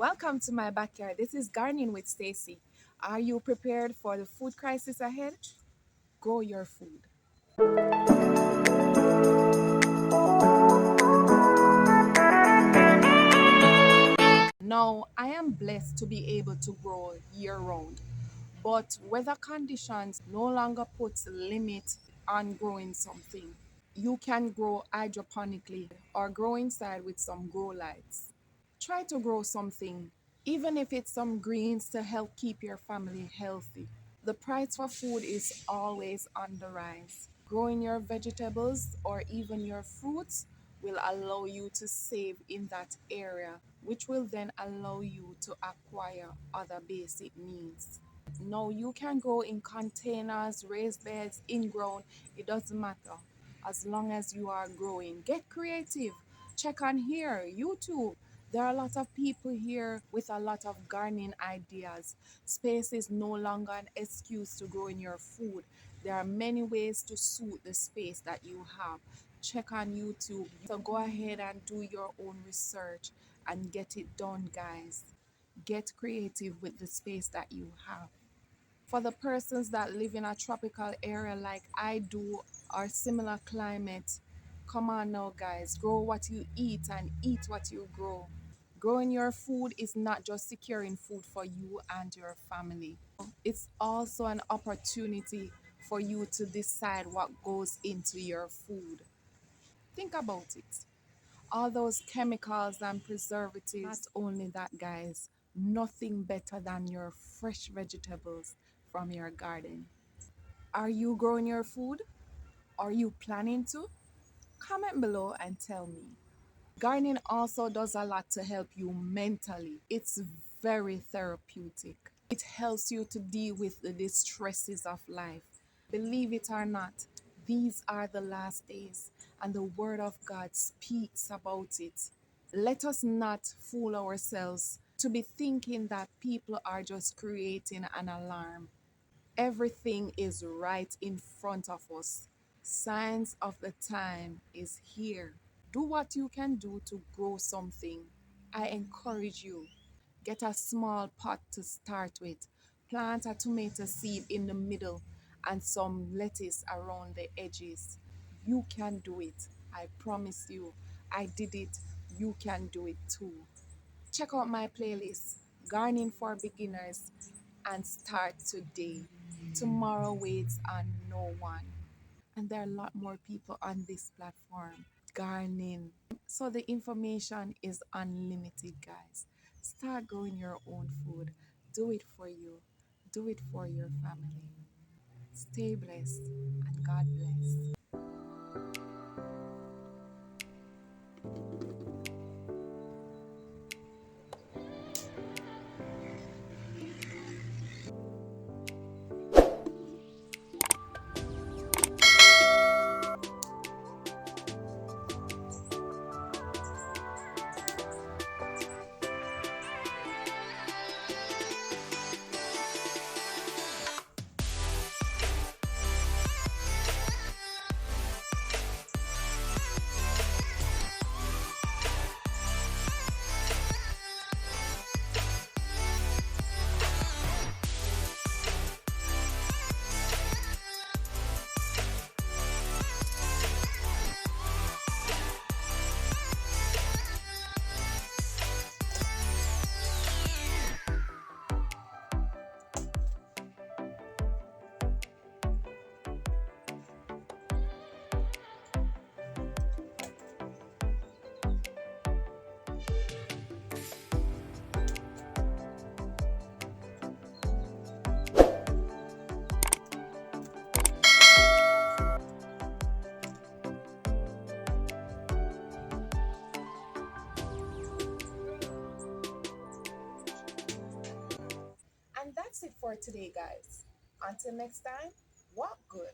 Welcome to my backyard. This is Gardening with Stacy. Are you prepared for the food crisis ahead? Grow your food. Now, I am blessed to be able to grow year round, but weather conditions no longer puts a limit on growing something. You can grow hydroponically or grow inside with some grow lights. Try to grow something, even if it's some greens to help keep your family healthy. The price for food is always on the rise. Growing your vegetables or even your fruits will allow you to save in that area, which will then allow you to acquire other basic needs. Now, you can grow in containers, raised beds, in ground, it doesn't matter as long as you are growing. Get creative. Check on here, YouTube. There are a lot of people here with a lot of gardening ideas. Space is no longer an excuse to grow in your food. There are many ways to suit the space that you have. Check on YouTube. So go ahead and do your own research and get it done, guys. Get creative with the space that you have. For the persons that live in a tropical area like I do or similar climate, come on now, guys. Grow what you eat and eat what you grow. Growing your food is not just securing food for you and your family. It's also an opportunity for you to decide what goes into your food. Think about it. All those chemicals and preservatives. Not only that, guys, nothing better than your fresh vegetables from your garden. Are you growing your food? Are you planning to? Comment below and tell me. Gardening also does a lot to help you mentally. It's very therapeutic. It helps you to deal with the distresses of life. Believe it or not, these are the last days, and the Word of God speaks about it. Let us not fool ourselves to be thinking that people are just creating an alarm. Everything is right in front of us. Signs of the time is here. Do what you can do to grow something. I encourage you. Get a small pot to start with. Plant a tomato seed in the middle and some lettuce around the edges. You can do it. I promise you. I did it. You can do it too. Check out my playlist, Gardening for Beginners, and start today. Tomorrow waits on no one. And there are a lot more people on this platform gardening. So the information is unlimited, guys. Start growing your own food. Do it for you, do it for your family. Stay blessed and God bless. And that's it for today, guys. Until next time, walk good.